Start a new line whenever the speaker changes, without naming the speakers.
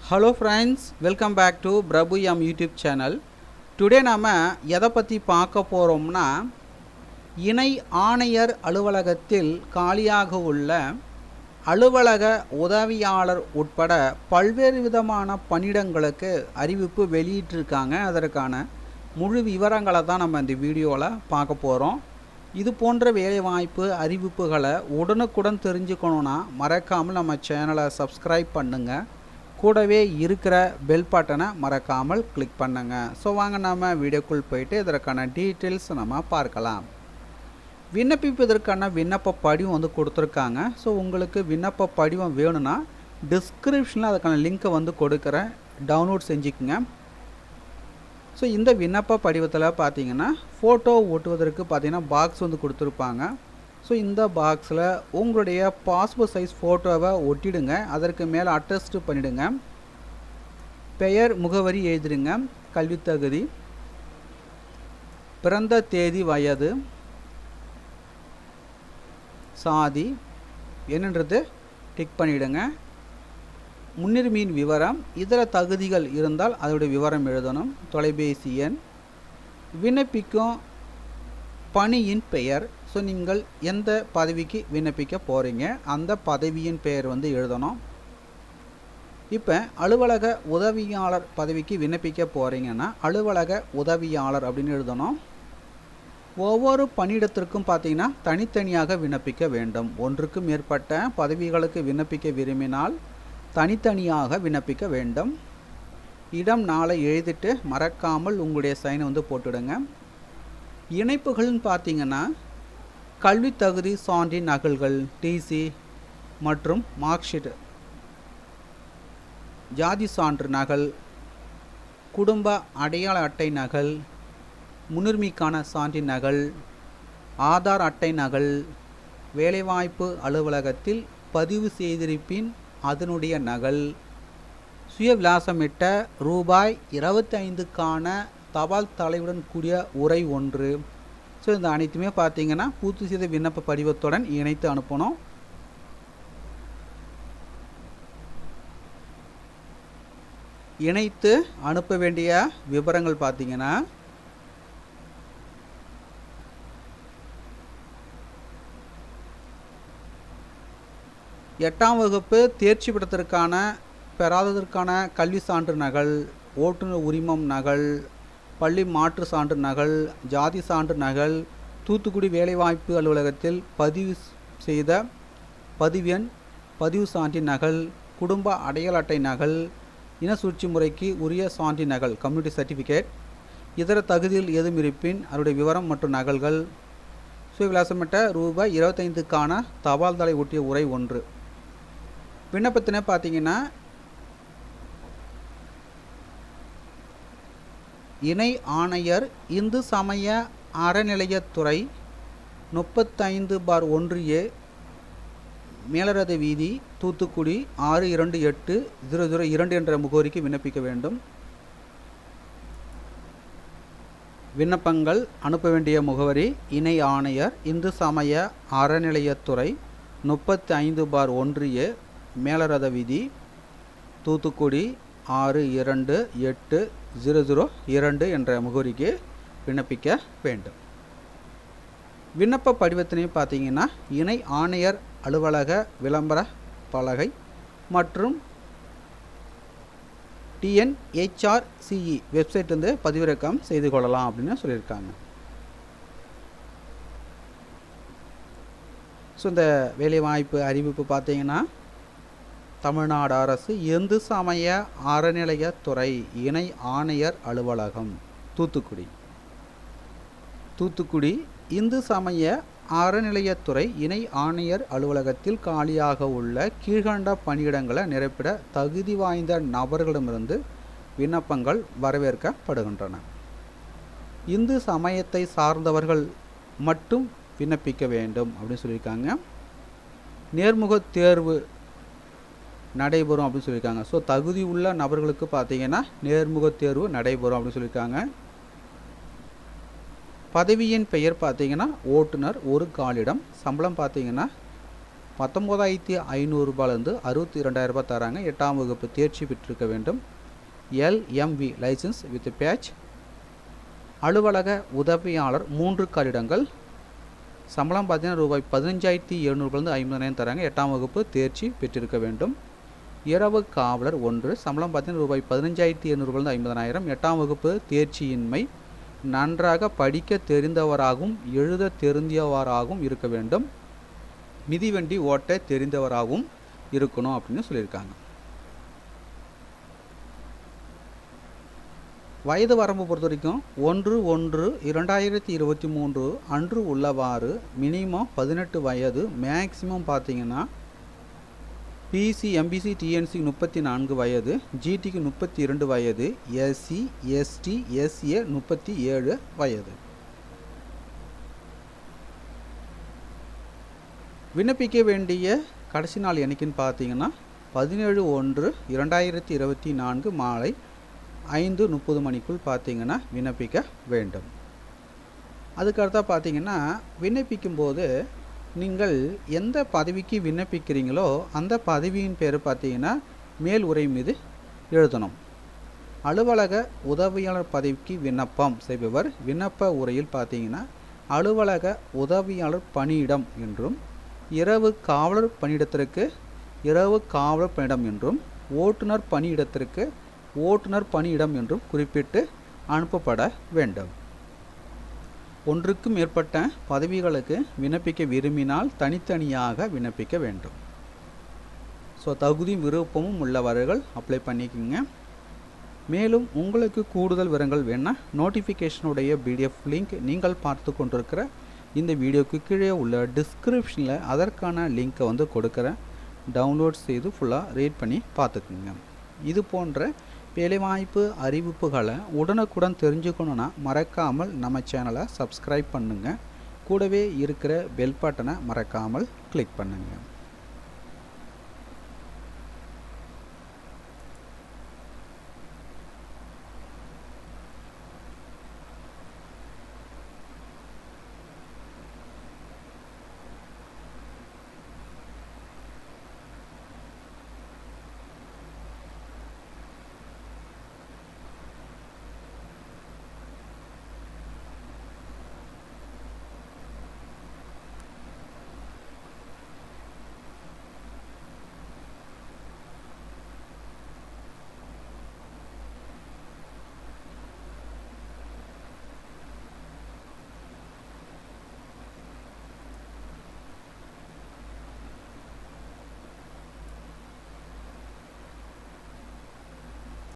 Hello friends, welcome back to Prabhu YouTube channel. Today நாம எதை பற்றி பார்க்க போகிறோம்னா இணை ஆணையர் அலுவலகத்தில் காலியாக உள்ள அலுவலக உதவியாளர் உட்பட பல்வேறு விதமான பணியிடங்களுக்கு அறிவிப்பு வெளியிட்டிருக்காங்க. அதற்கான முழு விவரங்களை தான் நம்ம இந்த வீடியோவில் பார்க்க போகிறோம். இது போன்ற வேலைவாய்ப்பு அறிவிப்புகளை உடனுக்குடன் தெரிஞ்சுக்கணுன்னா மறக்காமல் நம்ம சேனலை சப்ஸ்கிரைப் பண்ணுங்கள். கூடவே இருக்கிற பெல் பட்டனை மறக்காமல் கிளிக் பண்ணுங்க. ஸோ வாங்க நம்ம வீடியோக்குள் போயிட்டு இதற்கான டீட்டெயில்ஸ் நம்ம பார்க்கலாம். விண்ணப்பிப்பதற்கான விண்ணப்ப படிவம் கொடுத்துருக்காங்க. ஸோ உங்களுக்கு விண்ணப்ப படிவம் வேணும்னா டிஸ்கிரிப்ஷனில் அதுக்கான லிங்க்கை கொடுக்குறேன், டவுன்லோட் செஞ்சுக்குங்க. ஸோ இந்த விண்ணப்ப படிவத்தில் பார்த்தீங்கன்னா ஃபோட்டோ ஒட்டுவதற்கு பார்த்தீங்கன்னா பாக்ஸ் கொடுத்துருப்பாங்க. ஸோ இந்த பாக்ஸில் உங்களுடைய பாஸ்போர்ட் சைஸ் ஃபோட்டோவை ஒட்டிடுங்க. அதற்கு மேலே அட்டஸ்ட் பண்ணிவிடுங்க. பெயர், முகவரி எழுதிடுங்க. கல்வித்தகுதி, பிறந்த தேதி, வயது, சாதி என்னன்றது டிக் பண்ணிவிடுங்க. முன்னுரிமையின் விவரம், இதர தகுதிகள் இருந்தால் அதோடைய விவரம் எழுதணும். தொலைபேசி எண், விண்ணப்பிக்கும் பணியின் பெயர். ஸோ நீங்கள் எந்த பதவிக்கு விண்ணப்பிக்க போகிறீங்க அந்த பதவியின் பெயர் எழுதணும். இப்போ அலுவலக உதவியாளர் பதவிக்கு விண்ணப்பிக்க போகிறீங்கன்னா அலுவலக உதவியாளர் அப்படின்னு எழுதணும். ஒவ்வொரு பணியிடத்திற்கும் பார்த்தீங்கன்னா தனித்தனியாக விண்ணப்பிக்க வேண்டும். ஒன்றுக்கு மேற்பட்ட பதவிகளுக்கு விண்ணப்பிக்க விரும்பினால் தனித்தனியாக விண்ணப்பிக்க வேண்டும். இடம், நாளை எழுதிட்டு மறக்காமல் உங்களுடைய சைனை போட்டுடுங்க. இணைப்புகள்னு பார்த்தீங்கன்னா கல்வி தகுதி சான்றின் நகல்கள், டிசி மற்றும் மார்க் ஷீட், ஜாதி சான்று நகல், குடும்ப அடையாள அட்டை நகல், முன்னுரிமைக்கான சான்றின் நகல், ஆதார் அட்டை நகல், வேலைவாய்ப்பு அலுவலகத்தில் பதிவு செய்திருப்பின் அதனுடைய நகல், சுய விலாசமிட்ட ரூபாய் 25க்கான தபால் தலையுடன் கூடிய உரை 1. ஸோ இந்த அனைத்துமே பார்த்தீங்கன்னா பூர்த்தி செய்த விண்ணப்ப படிவத்துடன் இணைத்து அனுப்பணும். இணைத்து அனுப்ப வேண்டிய விவரங்கள் பார்த்தீங்கன்னா எட்டாம் வகுப்பு தேர்ச்சி பெற்றதற்கான பெறாததற்கான கல்வி சான்று நகல், ஓட்டுநர் உரிமம் நகல், பள்ளி மாற்று சான்று நகல், ஜாதி சான்று நகல், தூத்துக்குடி வேலைவாய்ப்பு அலுவலகத்தில் பதிவு செய்த பதிவு எண், பதிவு சான்றின் நகல், குடும்ப அடையாள அட்டை நகல், இன சூழ்ச்சி முறைக்கு உரிய சான்றின் நகல், கம்யூனிட்டி சர்டிஃபிகேட், இதர தகுதியில் ஏதும் இருப்பின் அதனுடைய விவரம் மற்றும் நகல்கள், சுய விலாசமிட்ட ரூபாய் 25க்கான தபால் தலை ஒட்டிய உரை 1. விண்ணப்பத்தினை பார்த்தீங்கன்னா இணை ஆணையர் இந்து சமய அறநிலையத்துறை 35/1A, மேலரத வீதி, தூத்துக்குடி 628002 என்ற முகவரிக்கு விண்ணப்பிக்க வேண்டும். விண்ணப்பங்கள் அனுப்ப வேண்டிய முகவரி இணை ஆணையர் இந்து சமய அறநிலையத்துறை 35/1A, மேலரத வீதி, தூத்துக்குடி 628002 என்ற முகவரிக்கு விண்ணப்பிக்க வேண்டும். விண்ணப்ப படிவத்தினையும் பார்த்தீங்கன்னா இணை ஆணையர் அலுவலக விளம்பர பலகை மற்றும் TNHRCE வெப்சைட் பதிவிறக்கம் செய்து கொள்ளலாம் அப்படின்னு சொல்லியிருக்காங்க. ஸோ இந்த வேலைவாய்ப்பு அறிவிப்பு பார்த்தீங்கன்னா தமிழ்நாடு அரசு இந்து சமய அறநிலையத்துறை இணை ஆணையர் அலுவலகம், தூத்துக்குடி இந்து சமய அறநிலையத்துறை இணை ஆணையர் அலுவலகத்தில் காலியாக உள்ள கீழ்கண்ட பணியிடங்களை நிரப்பிட தகுதி வாய்ந்த நபர்களிடமிருந்து விண்ணப்பங்கள் வரவேற்கப்படுகின்றன. இந்து சமயத்தை சார்ந்தவர்கள் மட்டும் விண்ணப்பிக்க வேண்டும் அப்படின்னு சொல்லியிருக்காங்க. நேர்முக தேர்வு நடைபெறும் அப்படின்னு சொல்லியிருக்காங்க. ஸோ தகுதி உள்ள நபர்களுக்கு பார்த்தீங்கன்னா நேர்முக தேர்வு நடைபெறும் அப்படின்னு சொல்லியிருக்காங்க. பதவியின் பெயர் பார்த்தீங்கன்னா ஓட்டுநர், ஒரு காலிடம். சம்பளம் பார்த்தீங்கன்னா 19,500 ரூபாயிலிருந்து 62,000 ரூபாய் தராங்க. 8ஆம் வகுப்பு தேர்ச்சி பெற்றிருக்க வேண்டும். LMV licence with badge. அலுவலக உதவியாளர் 3 காலிடங்கள். சம்பளம் பார்த்தீங்கன்னா ரூபாய் 15,700 50,000 தராங்க. 8ஆம் வகுப்பு தேர்ச்சி பெற்றிருக்க வேண்டும். இரவு காவலர் 1 சம்பளம் பார்த்தீங்கன்னா ரூபாய் 15,700 50,000. 8ஆம் வகுப்பு தேர்ச்சியின்மை. நன்றாக படிக்க தெரிந்தவராகவும் எழுத தெரிந்தவராகவும் இருக்க வேண்டும். மிதிவண்டி ஓட்ட தெரிந்தவராகவும் இருக்கணும் அப்படின்னு சொல்லியிருக்காங்க. வயது வரம்பு பொறுத்த வரைக்கும் 1/1/2023 அன்று உள்ளவாறு மினிமம் 18 வயது, மேக்சிமம் பார்த்தீங்கன்னா பிசி எம்பிசி டிஎன்சி 34 வயது, ஜிடிக்கு 32 வயது, எஸ்சி எஸ்டி எஸ்ஏ 37 வயது. விண்ணப்பிக்க வேண்டிய கடைசி நாள் என்னைக்குன்னு பார்த்தீங்கன்னா 17/1/2024 மாலை 5:30 மணிக்குள் பார்த்தீங்கன்னா விண்ணப்பிக்க வேண்டும். அதுக்கடுத்தா பார்த்தீங்கன்னா விண்ணப்பிக்கும் போது நீங்கள் எந்த பதவிக்கு விண்ணப்பிக்கிறீங்களோ அந்த பதவியின் பேர் பார்த்தீங்கன்னா மேல் உரை மீது எழுதணும். அலுவலக உதவியாளர் பதவிக்கு விண்ணப்பம் செய்பவர் விண்ணப்ப உரையில் பார்த்தீங்கன்னா அலுவலக உதவியாளர் பணியிடம் என்றும், இரவு காவலர் பணியிடத்திற்கு இரவு காவலர் பணியிடம் என்றும், ஓட்டுநர் பணியிடத்திற்கு ஓட்டுநர் பணியிடம் என்றும் குறிப்பிட்டு அனுப்பப்பட வேண்டும். ஒன்றுக்கும் மேற்பட்ட பதவிகளுக்கு விண்ணப்பிக்க விரும்பினால் தனித்தனியாக விண்ணப்பிக்க வேண்டும். ஸோ தகுதி விருப்பமும் உள்ளவர்கள் அப்ளை பண்ணிக்கோங்க. மேலும் உங்களுக்கு கூடுதல் விவரங்கள் வேணால் நோட்டிஃபிகேஷனுடைய பிடிஎஃப் லிங்க் நீங்கள் பார்த்து கொண்டிருக்கிற இந்த வீடியோக்கு கீழே உள்ள டிஸ்கிரிப்ஷனில் அதற்கான லிங்க்கை வந்து கொடுக்குறேன். டவுன்லோட் செய்து ஃபுல்லாக ரீட் பண்ணி பார்த்துக்குங்க. இது போன்ற வேலைவாய்ப்பு அறிவிப்புகளை உடனுக்குடன் தெரிஞ்சுக்கணுன்னா மறக்காமல் நம்ம சேனலை சப்ஸ்கிரைப் பண்ணுங்கள். கூடவே இருக்கிற பெல் பட்டனை மறக்காமல் கிளிக் பண்ணுங்கள்.